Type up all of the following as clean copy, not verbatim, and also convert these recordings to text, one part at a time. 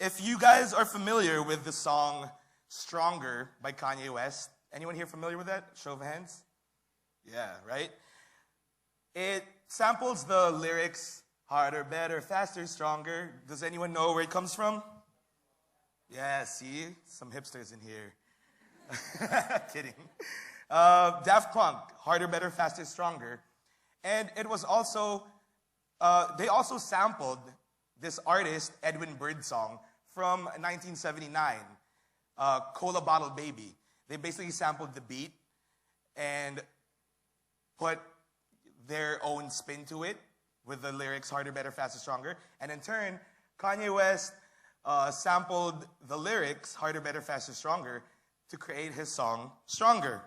If you guys are familiar with the song Stronger by Kanye West, anyone here familiar with that? Show of hands. Yeah, right? It samples the lyrics, harder, better, faster, stronger. Does anyone know where it comes from? Yeah, see? Some hipsters in here. Kidding. Daft Punk, harder, better, faster, stronger. And it was also, they also sampled this artist, Edwin Birdsong, from 1979, Cola Bottle Baby. They basically sampled the beat and put their own spin to it with the lyrics, harder, better, faster, stronger. And in turn, Kanye West sampled the lyrics, harder, better, faster, stronger, to create his song, Stronger.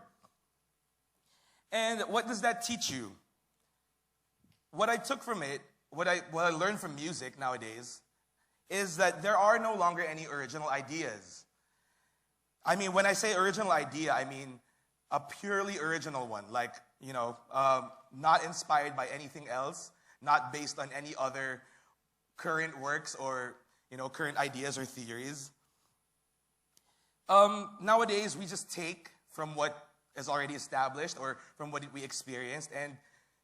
And what does that teach you? What I took from it, what I learned from music nowadays, is that there are no longer any original ideas. I mean, when I say original idea, I mean a purely original one, like, you know, not inspired by anything else, not based on any other current works or, you know, current ideas or theories. Nowadays, we just take from what is already established or from what we experienced, and,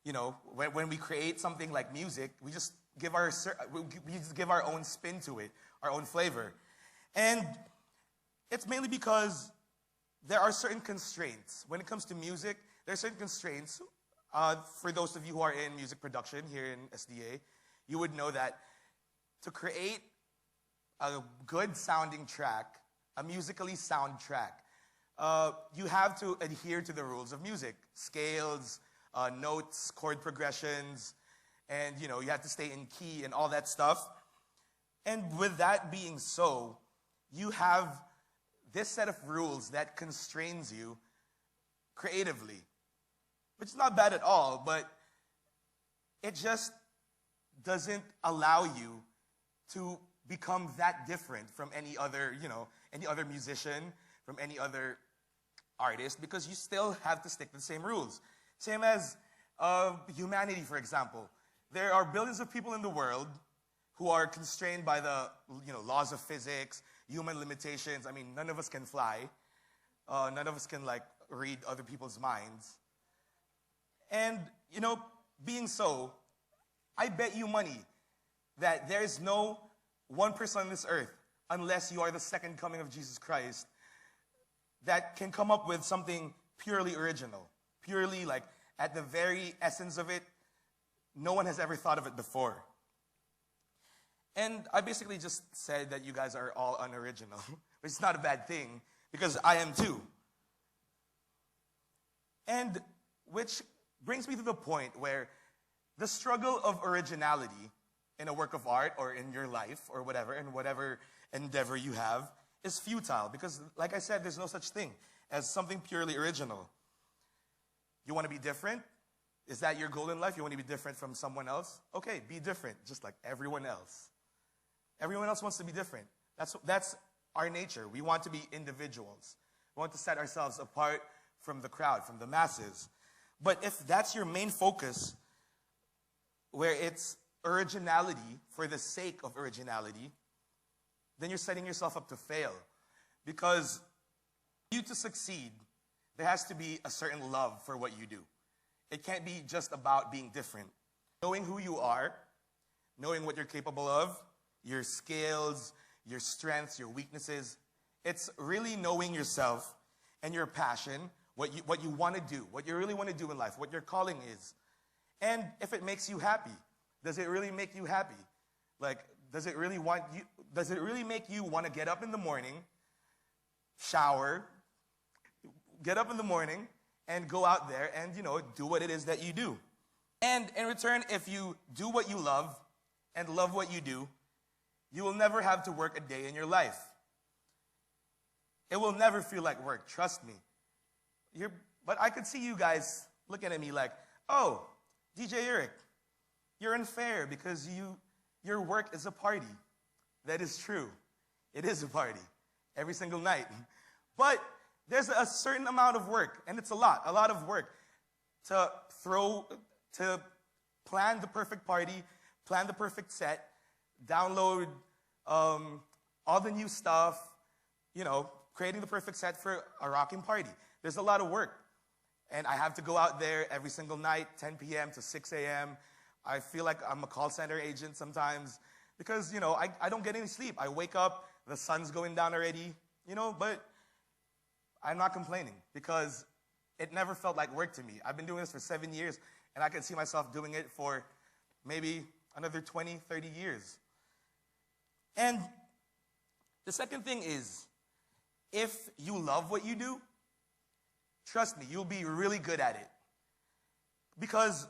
you know, when we create something like music, we just give our own spin to it, our own flavor. And it's mainly because there are certain constraints. When it comes to music, there are certain constraints. For those of you who are in music production here in SDA, you would know that to create a good sounding track, a musically sound track, you have to adhere to the rules of music. Scales, notes, chord progressions, and, you know, you have to stay in key and all that stuff. And with that being so, you have this set of rules that constrains you creatively, which is not bad at all, but it just doesn't allow you to become that different from any other, you know, any other musician, from any other artist, because you still have to stick to the same rules. Same as humanity, for example. There are billions of people in the world who are constrained by the, you know, laws of physics, human limitations. I mean, none of us can fly. None of us can, like, read other people's minds. And, you know, being so, I bet you money that there is no one person on this earth, unless you are the second coming of Jesus Christ, that can come up with something purely original. Purely, like, at the very essence of it, no one has ever thought of it before. And I basically just said that you guys are all unoriginal, which is not a bad thing, because I am too. And which brings me to the point where the struggle of originality in a work of art or in your life or whatever, in whatever endeavor you have, is futile. Because, like I said, there's no such thing as something purely original. You want to be different? Is that your goal in life? You want to be different from someone else? Okay, be different, just like everyone else. Everyone else wants to be different. That's our nature. We want to be individuals. We want to set ourselves apart from the crowd, from the masses. But if that's your main focus, where it's originality for the sake of originality, then you're setting yourself up to fail. Because for you to succeed, there has to be a certain love for what you do. It can't be just about being different. Knowing who you are, knowing what you're capable of, your skills, your strengths, your weaknesses, it's really knowing yourself and your passion, what you want to do, what you really want to do in life, what your calling is. And if it makes you happy, does it really make you happy? Like, does it really make you want to get up in the morning, shower, get up in the morning, and go out there and, you know, do what it is that you do? And in return, if you do what you love and love what you do, you will never have to work a day in your life. It will never feel like work, trust me. But I could see you guys looking at me like, oh, DJ Euric, you're unfair because your work is a party. That is true. It is a party every single night. But there's a certain amount of work, and it's a lot of work to plan the perfect party, plan the perfect set, download all the new stuff, creating the perfect set for a rocking party. There's a lot of work. And I have to go out there every single night, 10 p.m. to 6 a.m. I feel like I'm a call center agent sometimes because, I don't get any sleep. I wake up, the sun's going down already, but I'm not complaining because it never felt like work to me. I've been doing this for 7 years, and I can see myself doing it for maybe another 20, 30 years. And the second thing is, if you love what you do, trust me, you'll be really good at it. Because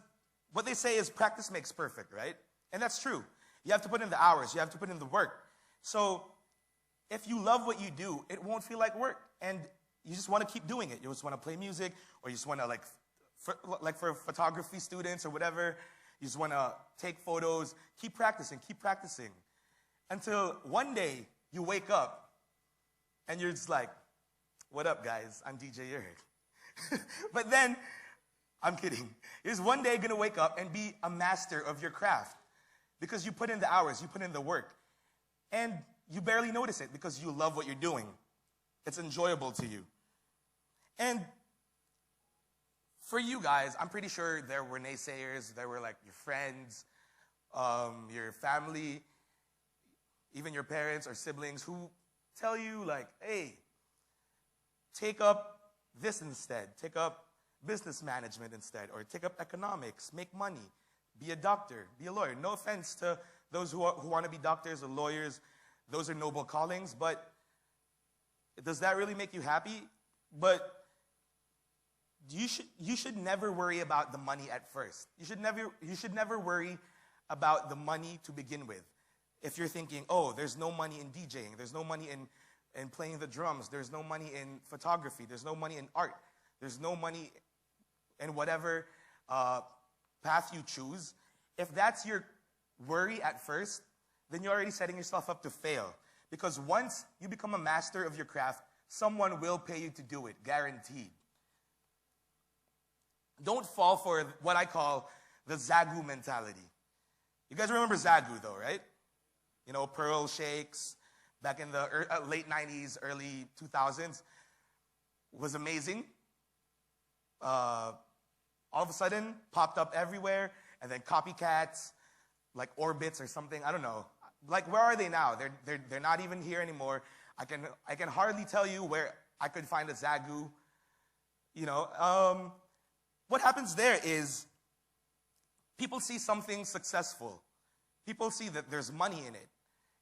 what they say is practice makes perfect, right? And that's true. You have to put in the hours. You have to put in the work. So if you love what you do, it won't feel like work. And you just want to keep doing it. You just want to play music, or you just want to, for photography students or whatever, you just want to take photos, keep practicing, until one day you wake up and you're just like, what up, guys? I'm DJ Euric. But then, I'm kidding. You're just one day going to wake up and be a master of your craft because you put in the hours, you put in the work. And you barely notice it because you love what you're doing. It's enjoyable to you. And for you guys, I'm pretty sure there were naysayers. There were like your friends, your family, even your parents or siblings who tell you like, hey, take up this instead. Take up business management instead. Or take up economics. Make money. Be a doctor. Be a lawyer. No offense to those who want to be doctors or lawyers. Those are noble callings. But does that really make you happy? But you should never worry about the money at first. You should never worry about the money to begin with. If you're thinking, oh, there's no money in DJing, there's no money in playing the drums, there's no money in photography, there's no money in art, there's no money in whatever path you choose. If that's your worry at first, then you're already setting yourself up to fail. Because once you become a master of your craft, someone will pay you to do it, guaranteed. Don't fall for what I call the Zagu mentality. You guys remember Zagu though, right? Pearl Shakes back in the late 90s, early 2000s was amazing. All of a sudden, popped up everywhere, and then copycats, like Orbits or something, I don't know. Like, where are they now? They're not even here anymore. I can hardly tell you where I could find a Zagu. What happens there is people see something successful. People see that there's money in it.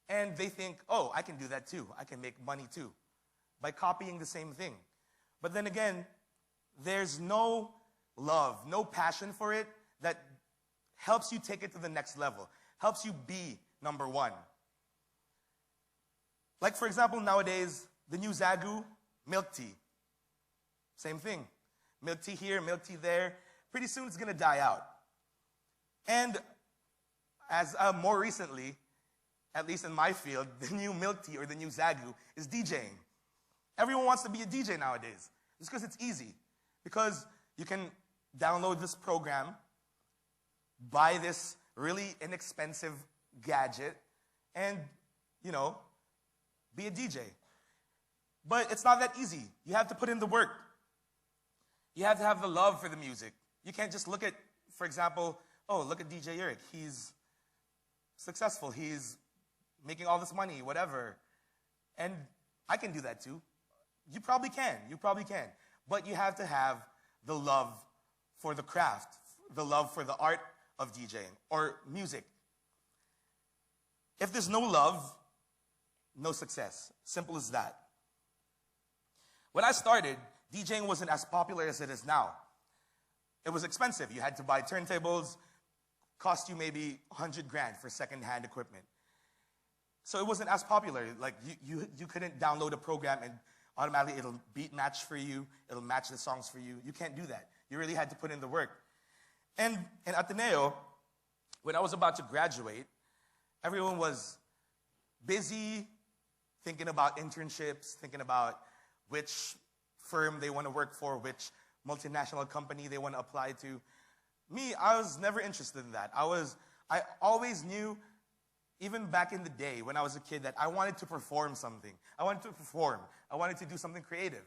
And they think, oh, I can do that too. I can make money too by copying the same thing. But then again, there's no love, no passion for it that helps you take it to the next level, helps you be number one. Like, for example, nowadays, the new Zagu, milk tea. Same thing. Milk tea here, milk tea there. Pretty soon it's going to die out. And as more recently, at least in my field, the new milk tea or the new Zagu is DJing. Everyone wants to be a DJ nowadays. Just because it's easy. Because you can download this program, buy this really inexpensive gadget, and, be a DJ. But it's not that easy. You have to put in the work. You have to have the love for the music. You can't just look at, for example, oh, look at DJ Euric. He's successful. He's making all this money, whatever. And I can do that too. You probably can. But you have to have the love for the craft, the love for the art of DJing or music. If there's no love, no success. Simple as that. When I started, DJing wasn't as popular as it is now. It was expensive. You had to buy turntables, cost you maybe 100 grand for second-hand equipment. So it wasn't as popular. Like, you couldn't download a program and automatically it'll beat match for you. It'll match the songs for you. You can't do that. You really had to put in the work. And in Ateneo, when I was about to graduate, everyone was busy thinking about internships, thinking about which firm they want to work for, which multinational company they want to apply to. Me, I was never interested in that. I always knew even back in the day when I was a kid, that I wanted to perform something. I wanted to perform. I wanted to do something creative.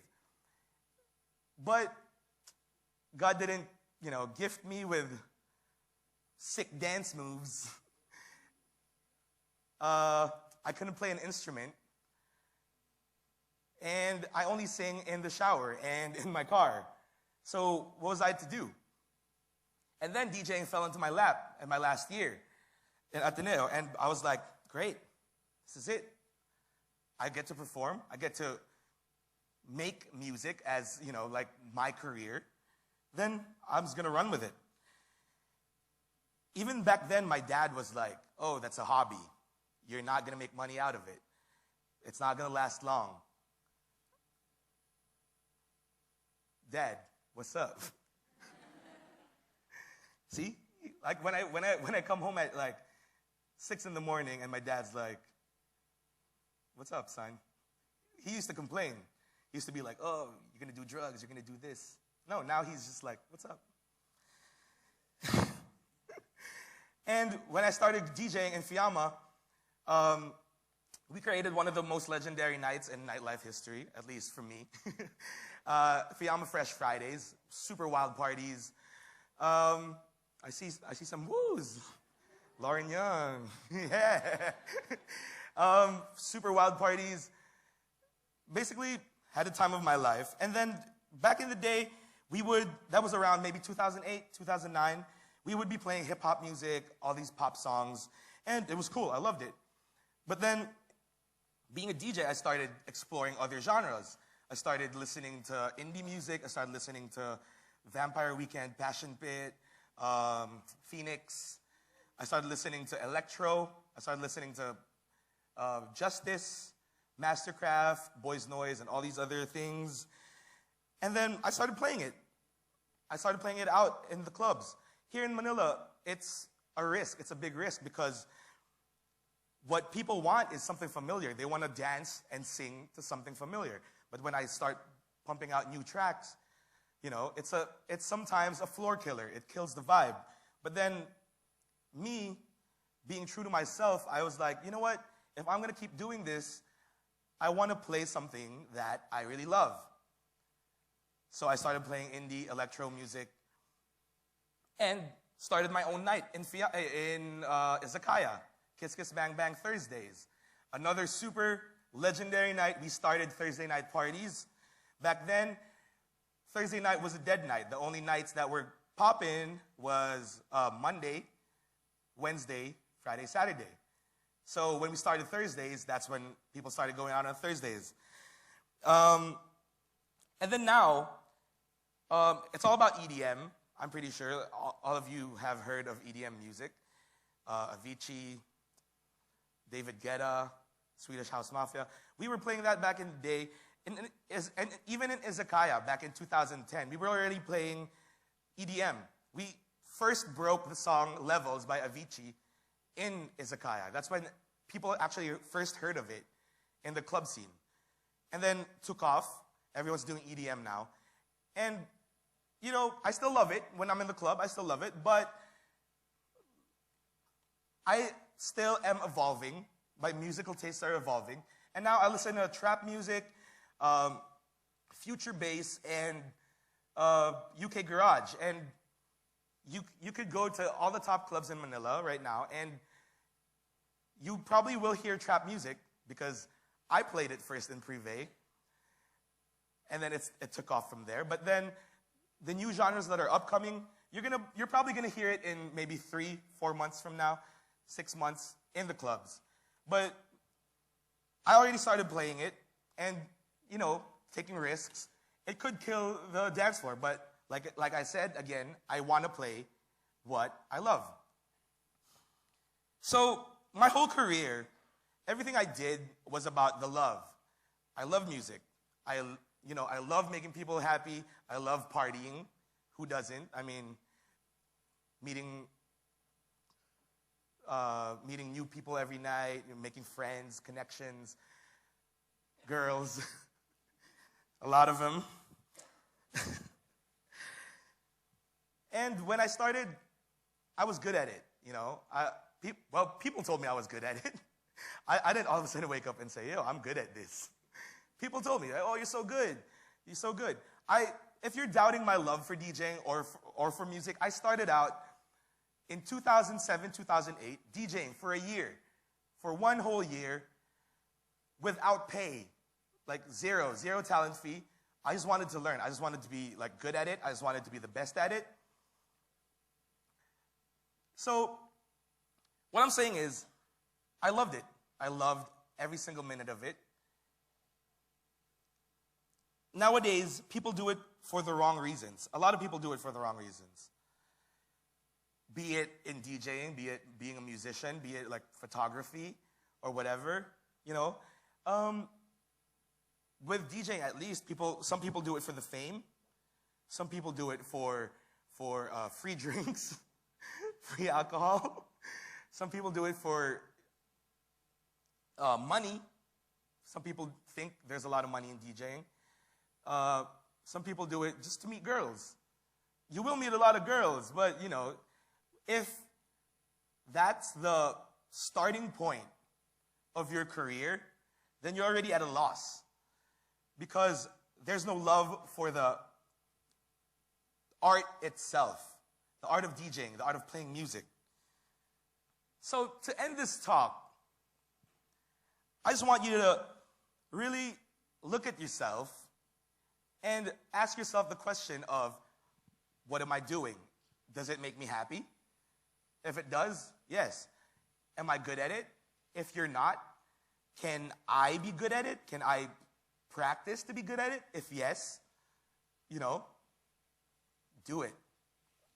But God didn't, gift me with sick dance moves. I couldn't play an instrument. And I only sing in the shower and in my car. So what was I to do? And then DJing fell into my lap in my last year in Ateneo. And I was like, great, this is it. I get to perform. I get to make music as, like my career. Then I'm just going to run with it. Even back then, my dad was like, oh, that's a hobby. You're not going to make money out of it. It's not going to last long. Dad, what's up? See? Like when I come home at like 6 in the morning and my dad's like, what's up, son? He used to complain. He used to be like, oh, you're going to do drugs, you're going to do this. No, now he's just like, what's up? And when I started DJing in Fiamma, we created one of the most legendary nights in nightlife history, at least for me. Fiamma Fresh Fridays, super wild parties. I see some woos. Lauren Young, yeah. Super wild parties. Basically, had the time of my life. And then back in the day, that was around maybe 2008, 2009, we would be playing hip-hop music, all these pop songs, and it was cool. I loved it. But then, being a DJ, I started exploring other genres. I started listening to indie music. I started listening to Vampire Weekend, Passion Pit, Phoenix. I started listening to Electro. I started listening to Justice, Mastercraft, Boys Noise, and all these other things. And then I started playing it. I started playing it out in the clubs. Here in Manila, it's a risk. It's a big risk because what people want is something familiar. They want to dance and sing to something familiar. But when I start pumping out new tracks, it's sometimes a floor killer. It kills the vibe. But then me, being true to myself, I was like, you know what? If I'm going to keep doing this, I want to play something that I really love. So I started playing indie, electro music, and started my own night in Izakaya, KYSS Bang Bang Thursdays. Another super legendary night. We started Thursday night parties. Back then, Thursday night was a dead night. The only nights that were popping was Monday, Wednesday, Friday, Saturday. So when we started Thursdays, that's when people started going out on Thursdays. And then now, it's all about EDM. I'm pretty sure all of you have heard of EDM music. Avicii, David Guetta, Swedish House Mafia. We were playing that back in the day. And even in Izakaya, back in 2010, we were already playing EDM. We first broke the song Levels by Avicii in Izakaya. That's when people actually first heard of it in the club scene. And then took off. Everyone's doing EDM now. And, I still love it. When I'm in the club, I still love it. But I still am evolving. My musical tastes are evolving. And now I listen to trap music, future bass, and UK garage. And you could go to all the top clubs in Manila right now, and you probably will hear trap music because I played it first in Privé, and then it took off from there. But then the new genres that are upcoming, you're probably gonna hear it in maybe 3-4 months from now, 6 months in the clubs. But I already started playing it, and taking risks. It could kill the dance floor, but like I said again, I want to play what I love. So my whole career, everything I did was about the love. I love music. I love making people happy. I love partying. Who doesn't? I mean, meeting new people every night, making friends, connections, girls, a lot of them. And when I started, I was good at it. People told me I was good at it. I didn't all of a sudden wake up and say, yo, I'm good at this. People told me, oh, you're so good. You're so good. If you're doubting my love for DJing or for music, I started out in 2007, 2008, DJing for a year. For one whole year, without pay. Like zero talent fee. I just wanted to learn. I just wanted to be like good at it. I just wanted to be the best at it. So, what I'm saying is, I loved it. I loved every single minute of it. Nowadays, people do it for the wrong reasons. A lot of people do it for the wrong reasons. Be it in DJing, be it being a musician, be it like photography or whatever, you know. With DJing, at least, some people do it for the fame. Some people do it for free drinks, free alcohol. Some people do it for money. Some people think there's a lot of money in DJing. Some people do it just to meet girls. You will meet a lot of girls, but, you know, if that's the starting point of your career, then you're already at a loss. Because there's no love for the art itself, the art of DJing, the art of playing music. So to end this talk, I just want you to really look at yourself and ask yourself the question of, what am I doing? Does it make me happy? If it does, yes. Am I good at it? If you're not, can I be good at it? Can I practice to be good at it? If yes, you know, do it.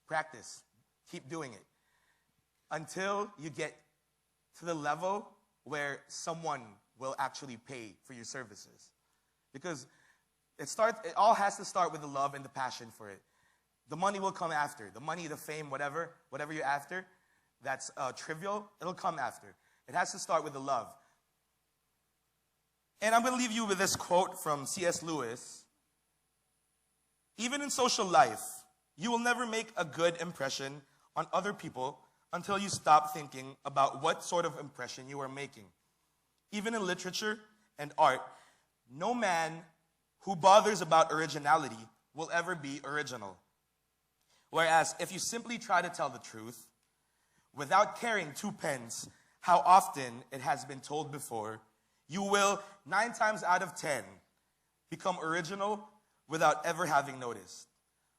Practice. Keep doing it. Until you get to the level where someone will actually pay for your services. Because it all has to start with the love and the passion for it. The money will come after. The money, the fame, whatever you're after, that's trivial, it'll come after. It has to start with the love. And I'm going to leave you with this quote from C.S. Lewis. Even in social life, you will never make a good impression on other people until you stop thinking about what sort of impression you are making. Even in literature and art, no man who bothers about originality will ever be original. Whereas if you simply try to tell the truth, without caring two pence how often it has been told before, you will, 9 times out of 10, become original without ever having noticed.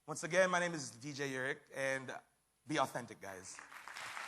Once again, my name is DJ Euric, and be authentic, guys.